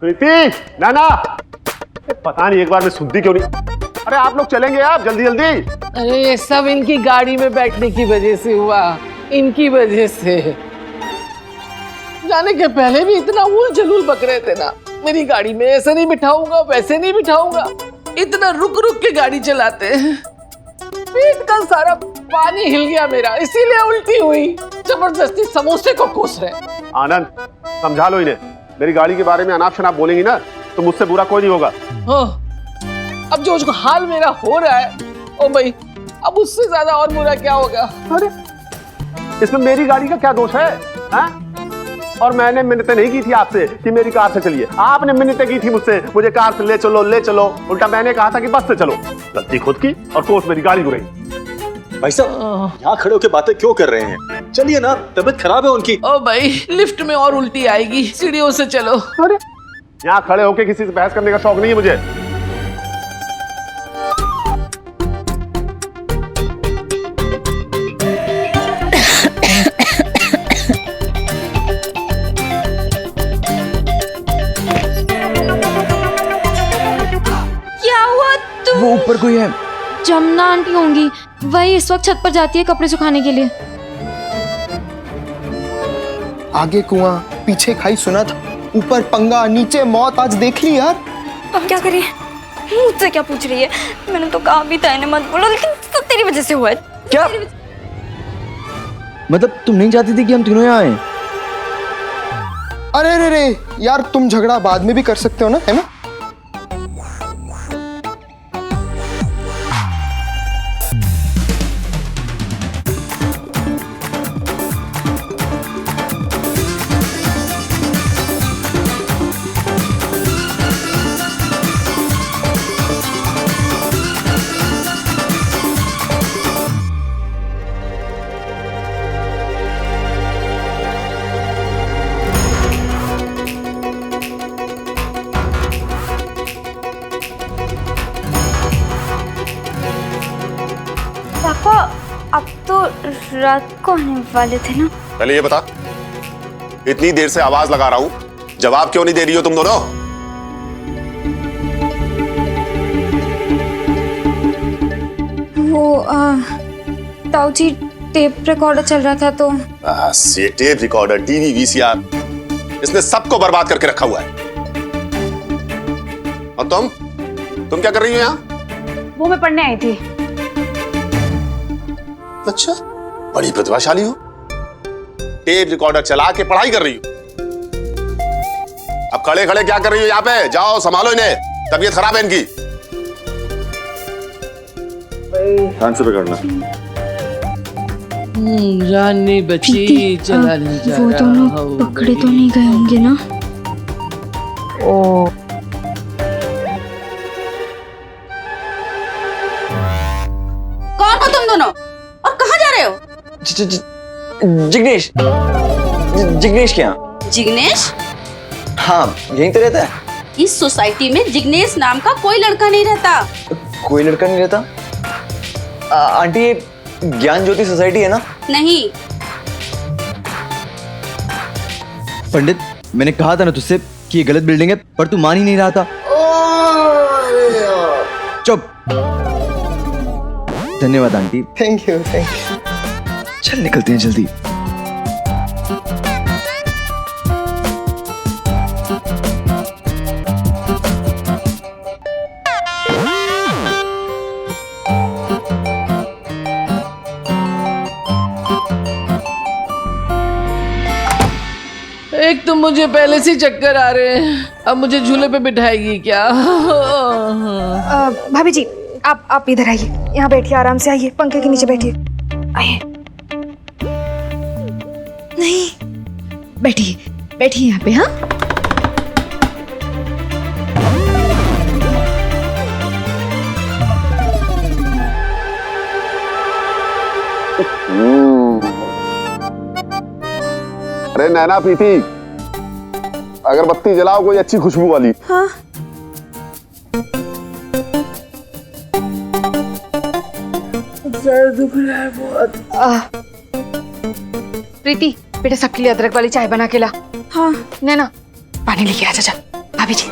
प्रीति, नाना, पता नहीं एक बार में सुनती क्यों नहीं। अरे आप लोग चलेंगे आप जल्दी जल्दी। अरे ये सब इनकी गाड़ी में बैठने की वजह से हुआ, इनकी वजह से। जाने के पहले भी इतना उल जलूल बक रहे थे ना, मेरी गाड़ी में ऐसे नहीं बिठाऊंगा वैसे नहीं बिठाऊंगा, इतना रुक रुक के गाड़ी चलाते हैं। पेट का सारा पानी हिल गया मेरा, इसीलिए उल्टी हुई। जबरदस्ती समोसे को कोस रहे। आनंद, समझा लो इन्हें। मेरी गाड़ी के बारे में अनाप शनाप बोलेंगी ना तो मुझसे बुरा कोई नहीं होगा। हाँ, अब जो हाल मेरा हो रहा है, ओ भाई, अब उससे ज्यादा और बुरा क्या होगा। अरे इसमें मेरी गाड़ी का क्या दोष है, हाँ? और मैंने मिन्नतें नहीं की थी आपसे कि मेरी कार से चलिए। आपने मिन्नतें की थी मुझसे, मुझे कार से ले चलो ले चलो। उल्टा मैंने कहा था कि बस से चलो। गलती खुद की और कोस मेरी गाड़ी को रही। भाई साहब यहाँ खड़े होकर बातें क्यों कर रहे हैं? चलिए ना, तबीयत खराब है उनकी। ओ भाई, लिफ्ट में और उल्टी आएगी, सीढ़ियों से चलो। अरे यहाँ खड़े होके किसी से बहस करने का शौक नहीं है मुझे। क्या हुआ तुम? वो ऊपर कोई है। जमुना आंटी होंगी, वही इस वक्त छत पर जाती है कपड़े सुखाने के लिए। आगे कुआं, पीछे खाई सुना था, ऊपर पंगा, नीचे मौत। आज देख ली यार। अब क्या करें? मुझसे क्या पूछ रही है? मैंने तो कहा भी था इन्हें मत बोलो, लेकिन सब तेरी वजह से हुआ है। क्या मतलब तुम नहीं चाहती थी कि हम तीनों यहाँ आए? अरे रे रे यार, तुम झगड़ा बाद में भी कर सकते हो ना, है ना? पापा, अब तो रात को आने वाले थे ना? पहले ये बता, इतनी देर से आवाज लगा रहा हूं, जवाब क्यों नहीं दे रही हो तुम दोनों? वो ताऊ जी, टेप रिकॉर्डर चल रहा था तो। बस ये टेप रिकॉर्डर, टीवी, वीसीआर, इसने सबको बर्बाद करके रखा हुआ है। और तुम क्या कर रही हो यहाँ? वो मैं पढ़ने आई थी। अच्छा, बड़ी प्रतिभाशाली हो, टेप रिकॉर्डर चला के पढ़ाई कर रही हो। अब खड़े खड़े क्या कर रही हो यहाँ पे? जाओ संभालो इन्हें, तबीयत खराब है इनकी। ध्यान से पकड़ना। जान नहीं बची, चला नहीं जा वो दोनों पकड़े तो नहीं गए होंगे ना? ओ कौन हो तुम दोनों और कहाँ जा रहे हो? जिग्नेश, जिग्नेश के यहाँ। जिग्नेश? हाँ, यहीं तो रहता है। इस सोसाइटी में जिग्नेश नाम का कोई लड़का नहीं रहता। कोई लड़का नहीं रहता? आंटी, ये ज्ञान ज्योति सोसाइटी है ना? नहीं। पंडित, मैंने कहा था ना तुझसे कि ये गलत बिल्डिंग है, पर तू मान ही नहीं रहा था। चुप। धन्यवाद आंटी। Thank you. चल निकलते हैं जल्दी। एक तो मुझे पहले से चक्कर आ रहे हैं, अब मुझे झूले पे बिठाएगी क्या? भाभी जी, आप इधर आइए, यहाँ बैठिए, आराम से आइए, पंखे के नीचे बैठिए। आइए। नहीं, बैठिए बैठिए यहाँ पे। हाँ, अरे नैना, प्रीति, अगरबत्ती जलाओ कोई अच्छी खुशबू वाली। हाँ। सर दुख रहा है बहुत। प्रीति, बेटा सबके लिए अदरक वाली चाय बना के ला। हाँ। नैना, पानी लेके आ जा। भाभी जी।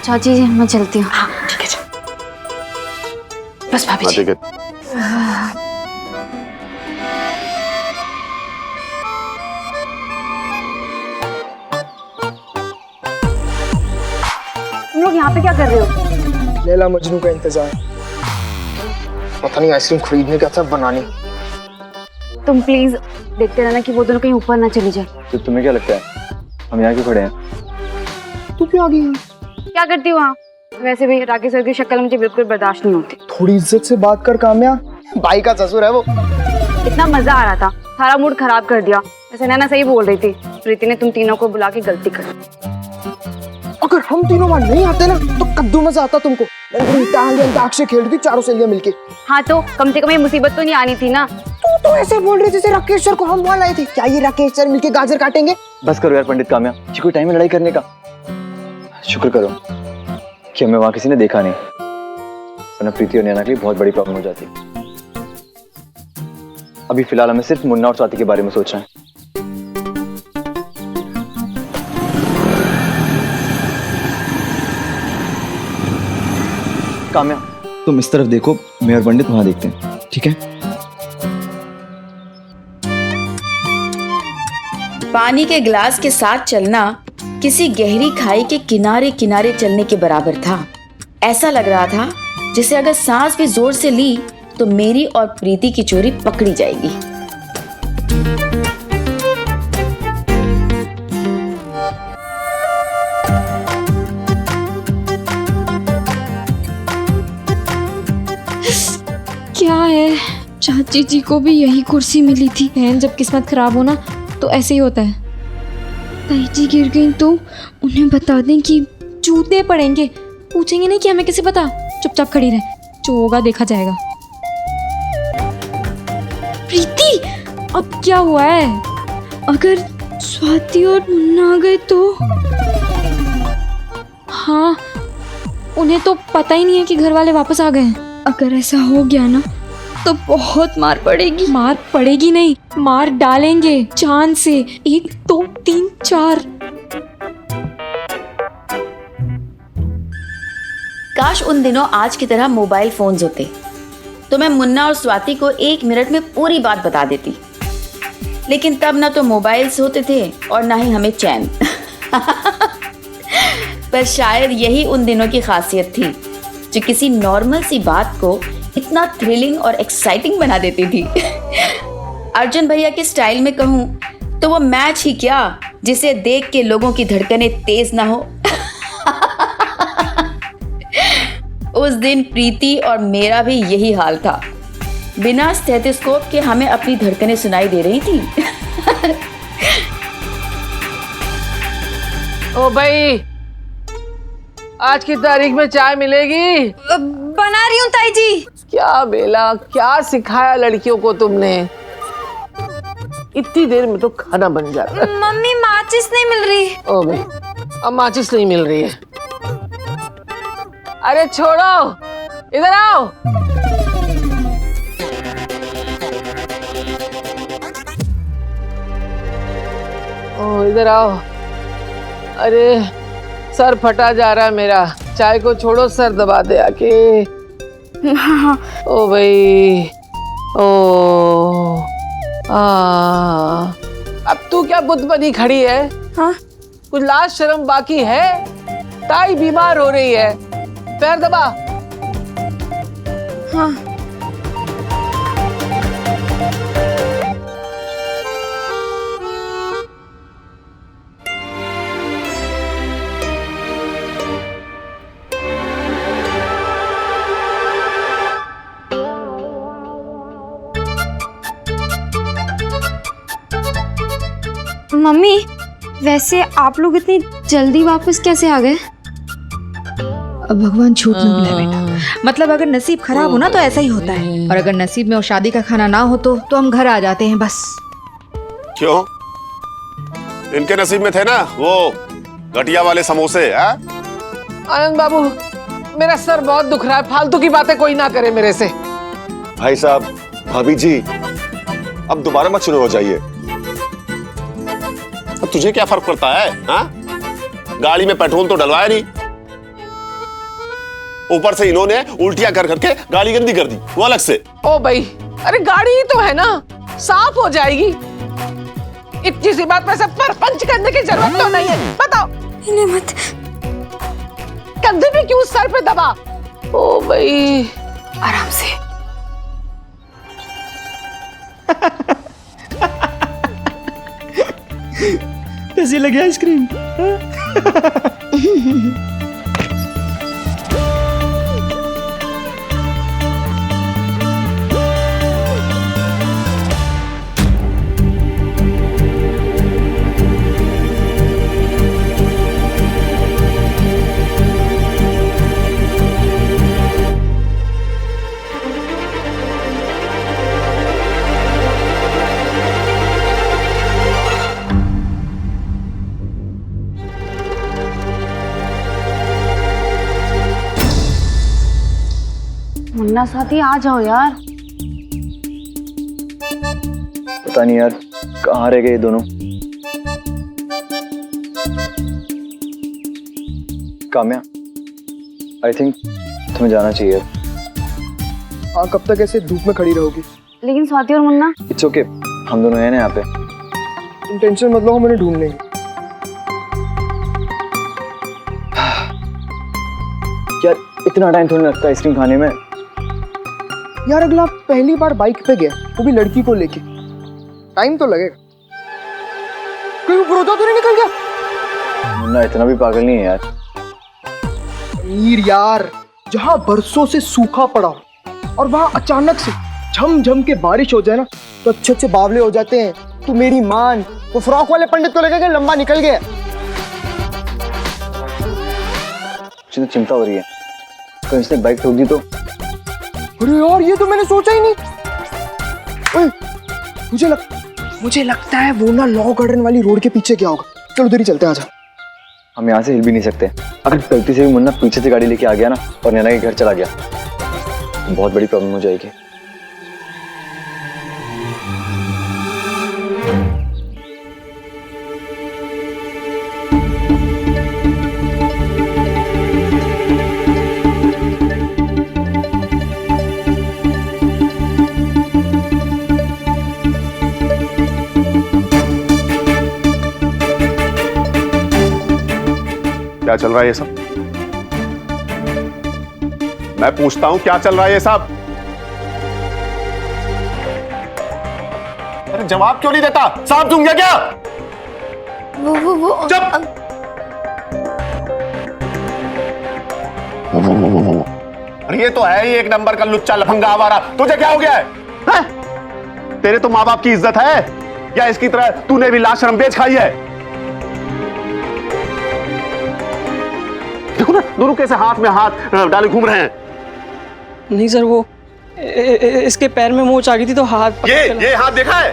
चाची जी मैं चलती हूँ। हाँ ठीक है, बस भाभी हाँ जी। ठीक है। तुम लोग यहाँ पे क्या कर रहे हो? लैला मजनू का इंतजार। पता नहीं आइसक्रीम खरीदने का था बनाने। तुम प्लीज देखते रहना कि वो दोनों कहीं ऊपर ना चली जाए। तो तुम्हें क्या लगता है हम यहाँ क्यों खड़े हैं? तू क्यों आ गई? क्या करती हो वहाँ? वैसे भी राकेश सर की शक्ल मुझे बिल्कुल बर्दाश्त नहीं होती। थोड़ी इज्जत से बात कर काम्या, भाई का ससुर है वो। इतना मजा आ रहा था, सारा मूड खराब कर दिया। वैसे नैना सही बोल रही थी, प्रीति ने तुम तीनों को बुला के गलती कर। अगर हम तीनों वहां नहीं आते ना तो कद्दू मजा आता तुमको। अंताक्षरी खेल रही थी चारों सहेलियां मिलके। हाँ तो कम से कम ये मुसीबत तो नहीं आनी थी ना। तू तो ऐसे बोल रही जैसे राकेश सर को हम वहां लाए थे। क्या ये राकेश सर मिलके गाजर काटेंगे? बस करो यार पंडित काम्या, ये कोई टाइम है लड़ाई करने का? शुक्र करो कि हमें वहां किसी ने देखा नहीं, वरना प्रीति और नैना के लिए बहुत बड़ी प्रॉब्लम हो जाती। अभी फिलहाल हमें सिर्फ मुन्ना और स्वाति के बारे में सोचना है। काम्या तुम इस तरफ देखो, मैं और पंडित वहां देखते हैं, ठीक है? पानी के गिलास के साथ चलना किसी गहरी खाई के किनारे किनारे चलने के बराबर था। ऐसा लग रहा था जैसे अगर सांस भी जोर से ली तो मेरी और प्रीति की चोरी पकड़ी जाएगी। क्या है, चाची जी को भी यही कुर्सी मिली थी। बहन जब किस्मत खराब हो ना तो ऐसे ही होता है। ताई जी गिर गई तो उन्हें बता दें कि जूते पड़ेंगे। पूछेंगे नहीं कि हमें कैसे पता, चुपचाप खड़ी रहे, जो होगा देखा जाएगा। प्रीति अब क्या हुआ है? अगर स्वाति और मुन्ना आ गए तो? हाँ उन्हें तो पता ही नहीं है कि घर वाले वापस आ गए हैं। अगर ऐसा हो गया ना तो बहुत मार पड़ेगी। मार पड़ेगी नहीं, मार डालेंगे जान से। 1 2 3 4। काश उन दिनों आज की तरह मोबाइल फोन्स होते तो मैं मुन्ना और स्वाति को 1 मिनट में पूरी बात बता देती। लेकिन तब ना तो मोबाइल्स होते थे और ना ही हमें चैन। पर शायद यही उन दिनों की खासियत थी जो किसी नॉर्मल सी बात को इतना थ्रिलिंग और एक्साइटिंग बना देती थी। अर्जुन भैया के स्टाइल में कहूँ तो वो मैच ही क्या जिसे देख के लोगों की धड़कनें तेज ना हो। उस दिन प्रीति और मेरा भी यही हाल था। बिना स्टेथोस्कोप के हमें अपनी धड़कनें सुनाई दे रही थी। ओ भाई, आज की तारीख में चाय मिलेगी? बना रही हूँ ताई जी। क्या बेला, क्या सिखाया लड़कियों को तुमने? इतनी देर में तो खाना बन जाता है। मम्मी माचिस नहीं मिल रही। ओ भाई, अब माचिस नहीं मिल रही है। अरे छोड़ो, इधर आओ। ओ इधर आओ। अरे सर फटा जा रहा है मेरा। चाय को छोड़ो, सर दबा दे आके। ओ भाई, ओ अब तू क्या बुत बनी खड़ी है? हाँ? कुछ लाज शर्म बाकी है? ताई बीमार हो रही है, पैर दबा। हाँ। मम्मी वैसे आप लोग इतनी जल्दी वापस कैसे आ गए? अब भगवान छूट न बुलाए बेटा। मतलब अगर नसीब खराब हो ना तो ऐसा ही होता है, और अगर नसीब में वो शादी का खाना ना हो तो हम घर आ जाते हैं बस। क्यों? इनके नसीब में थे ना वो घटिया वाले समोसे। है आनंद बाबू, मेरा सर बहुत दुख रहा है। फालतू की बातें कोई ना करे मेरे से। भाई साहब, भाभी जी, अब दोबारा मत शुरू हो जाइए। अब तुझे क्या फर्क पड़ता है? हाँ, गाड़ी में पेट्रोल तो डलवाया नहीं, ऊपर से इन्होंने उल्टियां कर करके गाड़ी गंदी कर दी, वो अलग से। ओ भाई, अरे गाड़ी ही तो है ना, साफ हो जाएगी। इतनी सी बात में सब परपंच करने की जरूरत तो नहीं है। बताओ इन्हें मत। कंधे पे क्यों सर पे दबा? ओ भाई, आराम से। कैसी लगी आइसक्रीम? मुन्ना साथी आ जाओ यार। पता नहीं यार कहाँ रह गए ये दोनों। काम्या, आई थिंक तुम्हें जाना चाहिए। हाँ, कब तक ऐसे धूप में खड़ी रहोगी? लेकिन स्वाति और मुन्ना? इट्स ओके, हम दोनों हैं ना यहाँ पे। तुम टेंशन मत लो, हम उन्हें ढूंढ लेंगे। यार इतना टाइम थोड़ी लगता है आइसक्रीम खाने में। यार अगला पहली बार बाइक पे गया, वो भी लड़की को लेके, टाइम तो लगेगा। कोई बुरोदा तो नहीं निकल गया? मुन्ना इतना भी पागल नहीं है यार। मीर यार, जहाँ बरसों से सूखा पड़ा हो और वहाँ अचानक से झम के बारिश हो जाए ना, तो अच्छे अच्छे बावले हो जाते हैं। तू मेरी मान, वो फ्रॉक वाले पंडित को लेकर लंबा निकल गया। मुझे तो चिंता हो रही है, कहीं इसने बाइक ठोक दी तो। अरे यार, ये तो मैंने सोचा ही नहीं। ओए, मुझे लगता है वो ना लॉ गार्डन वाली रोड के पीछे क्या होगा। चलो उधर ही चलते हैं, आजा। हम यहाँ से हिल भी नहीं सकते। अगर गलती से भी मुन्ना पीछे से गाड़ी लेके आ गया ना और नैना के घर चला गया, तो बहुत बड़ी प्रॉब्लम हो जाएगी। क्या चल रहा है ये सब? मैं पूछता हूं क्या चल रहा है ये सब? अरे जवाब क्यों नहीं देता? सांप दूंगा क्या? वो चुप! अरे ये तो है ही एक नंबर का लुच्चा लफंगा आवारा। तुझे क्या हो गया है? तेरे तो माँ बाप की इज्जत है या इसकी तरह तूने भी लाश शर्म बेच खाई है? देखो ना दोनों कैसे हाथ में हाथ डाले घूम रहे हैं। नहीं सर, वो इसके पैर में मोच आ गई थी तो हाथ ये हाथ देखा है?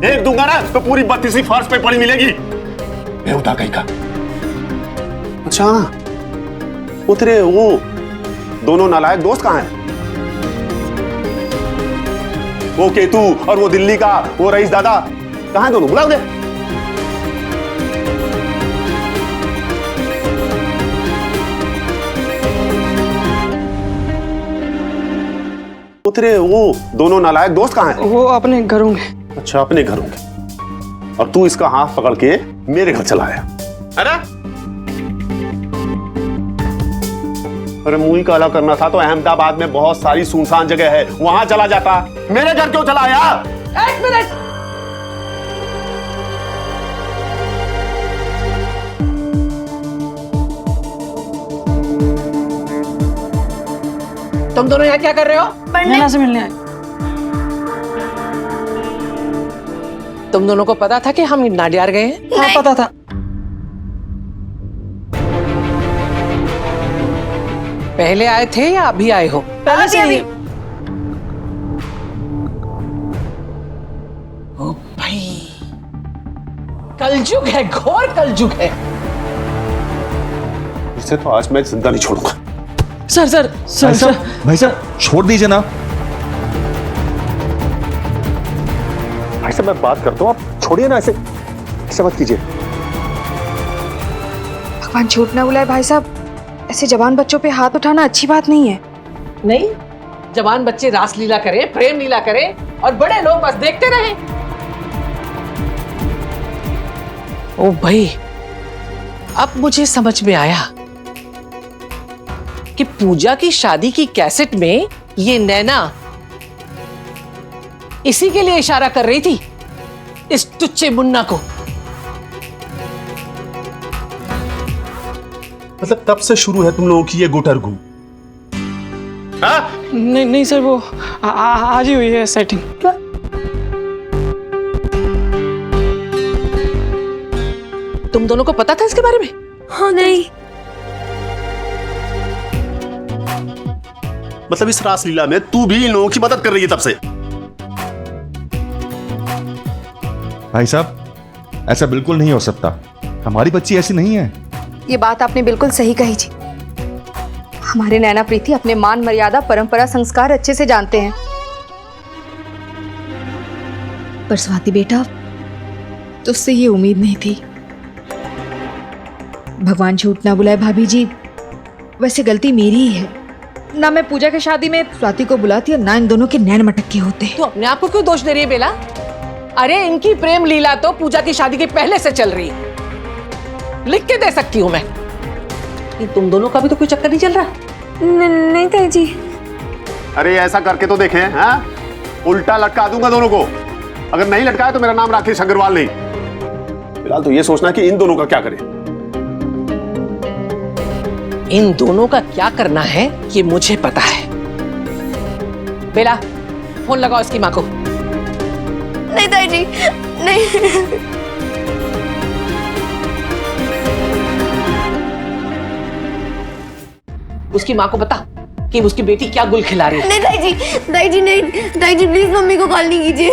एक दूंगा ना तो पूरी 32वीं फर्श पे पड़ी मिलेगी। बेहुदा कहीं का। अच्छा, वो तेरे वो दोनों नालायक दोस्त कहां हैं? वो केतु और वो दिल्ली का वो रईस दादा कहां हैं दोनों? बुलाओ दे। वो तेरे वो दोनों नालायक दोस्त कहां हैं? वो अपने घरों में। अच्छा, अपने घरों के। और तू इसका हाथ पकड़ के मेरे घर चला आया है ना? अरे मुंह ही काला करना था तो अहमदाबाद में बहुत सारी सुनसान जगह है, वहां चला जाता। मेरे घर क्यों चला आया? एक मिनट। तुम दोनों यहाँ क्या कर रहे हो? नैना से मिलने आए। तुम दोनों को पता था कि हम नाडियार गए हैं? हाँ पता था। पहले आए थे या अभी आए हो? पहले से ही। ओ भाई, कलयुग है, घोर कलयुग है। इसे तो आज मैं जिंदा नहीं छोड़ूंगा। सर भाई साहब छोड़ दीजिए ना। भाई साहब मैं बात करता हूँ, आप छोड़िए ना, ऐसे ऐसा मत कीजिए। भगवान झूठ ना बुलाए भाई साहब, ऐसे जवान बच्चों पे हाथ उठाना अच्छी बात नहीं है। नहीं, जवान बच्चे रास लीला करें, प्रेम लीला करें और बड़े लोग बस देखते रहें। ओ भाई, अब मुझे समझ में आया कि पूजा की शादी की कैसेट में ये नैना इसी के लिए इशारा कर रही थी, इस टुच्चे मुन्ना को। मतलब तब से शुरू है तुम लोगों की ये गुटरगू? नहीं नहीं सर, वो आज ही हुई है सेटिंग। तुम दोनों को पता था इसके बारे में? हाँ नहीं। मतलब इस रासलीला में तू भी इन लोगों की मदद कर रही है तब से? भाई साहब ऐसा बिल्कुल नहीं हो सकता, हमारी बच्ची ऐसी नहीं है। ये बात आपने बिल्कुल सही कही जी। हमारे नैना प्रीति अपने मान मर्यादा परंपरा संस्कार अच्छे से जानते हैं। पर स्वाति बेटा, तुझसे ये उम्मीद नहीं थी। भगवान झूठ ना बुलाए भाभी जी, वैसे गलती मेरी ही है। ना मैं पूजा की शादी में स्वाति को बुलाती और ना इन दोनों के नैन मटक्के होते। तो अपने आप को क्यों दोष दे रही है बेला? अरे इनकी प्रेम लीला तो पूजा की शादी के पहले से चल रही है, लिख के दे सकती हूँ मैं। ये तुम दोनों का भी तो कोई चक्कर नहीं चल रहा? नहीं ताई जी। अरे ऐसा करके तो देखें, हाँ? उल्टा लटका दूंगा दोनों को। अगर नहीं लटकाया तो मेरा नाम राकेश अग्रवाल नहीं। फिलहाल तो ये सोचना कि इन दोनों का क्या करें। इन दोनों का क्या करना है ये मुझे पता है। बेला, फोन लगाओ इसकी माँ को। नहीं ताई जी, नहीं। उसकी माँ को बता कि उसकी बेटी क्या गुल खिला रही है। नहीं ताई जी नहीं, ताई जी प्लीज मम्मी को कॉल नहीं कीजिए।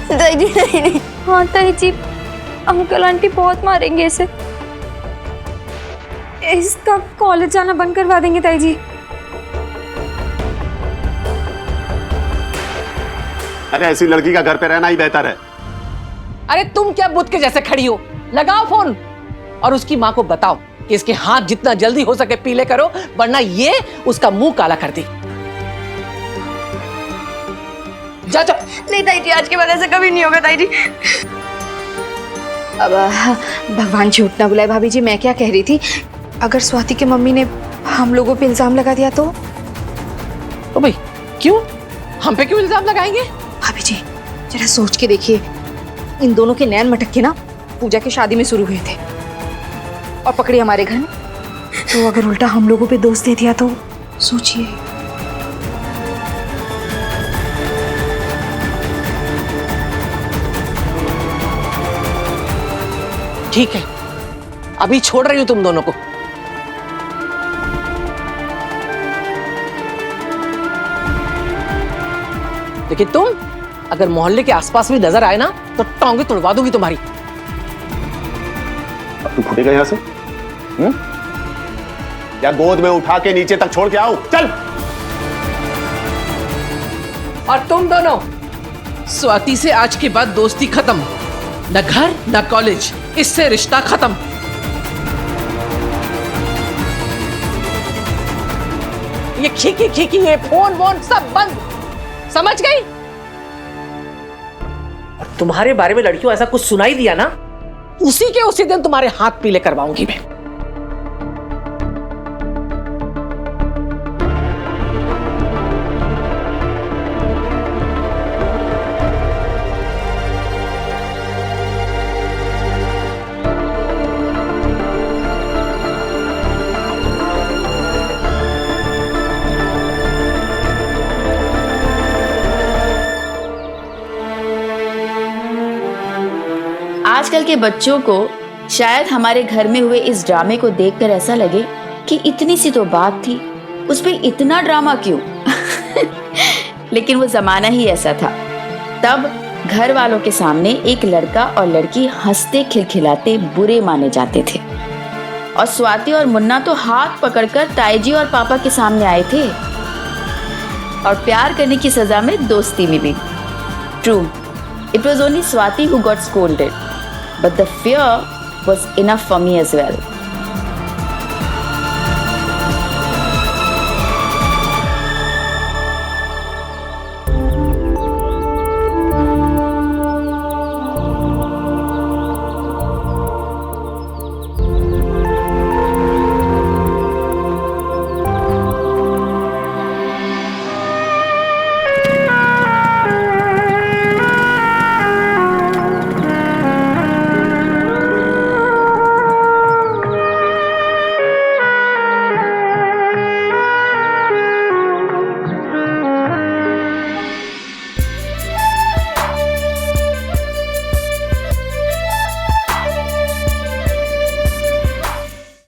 ताई जी नहीं। हाँ ताई जी, अंकल आंटी बहुत मारेंगे इसे। इसका कॉलेज जाना बंद करवा देंगे ताई जी। अरे ऐसी लड़की का घर पे रहना ही बेहतर है। अरे तुम क्या बुत के जैसे खड़ी हो? लगाओ फोन और उसकी माँ को बताओ कि इसके हाथ जितना जल्दी हो सके पीले करो, वरना ये उसका मुंह काला कर दी। जा जा। नहीं ताई जी, आज के बाद ऐसा कभी नहीं होगा ताई जी। अब भगवान झूठ ना बुलाए भाभी जी, मैं क्या कह रही थी, अगर स्वाति की मम्मी ने हम लोगों पे इल्जाम लगा दिया तो भाई क्यों? हम पे क्यों इल्जाम लगाएंगे? भाभी जी जरा सोच के देखिए, इन दोनों के नैन मटक्के ना पूजा की शादी में शुरू हुए थे और पकड़े हमारे घर में। तो अगर उल्टा हम लोगों पे दोष दे दिया तो सोचिए। ठीक है, अभी छोड़ रही हूं तुम दोनों को। लेकिन तुम अगर मोहल्ले के आसपास भी नजर आए ना तो टोंगे तुड़वा दूंगी तुम्हारी। अब तू फूटेगा यहां से? या गोद में उठा के नीचे तक छोड़ के आओ? चल। और तुम दोनों, स्वाति से आज के बाद दोस्ती खत्म। न घर न कॉलेज, इससे रिश्ता खत्म। ये खीकी खीकी, ये फोन वोन सब बंद, समझ गई? और तुम्हारे बारे में लड़कियों ऐसा कुछ सुनाई दिया ना, उसी दिन तुम्हारे हाथ पीले करवाऊंगी मैं। आजकल के बच्चों को शायद हमारे घर में हुए इस ड्रामे को देखकर ऐसा लगे कि इतनी सी तो बात थी, उस पे इतना ड्रामा क्यों? लेकिन वो जमाना ही ऐसा था। तब घर वालों के सामने एक लड़का और लड़की हंसते खिलखिलाते बुरे माने जाते थे। और स्वाति और मुन्ना तो हाथ पकड़कर ताई जी और पापा के सामने आए थे। और प्यार करने की सजा में दोस्ती मिली। True, it was only Swati who got scolded, but the fear was enough for me as well.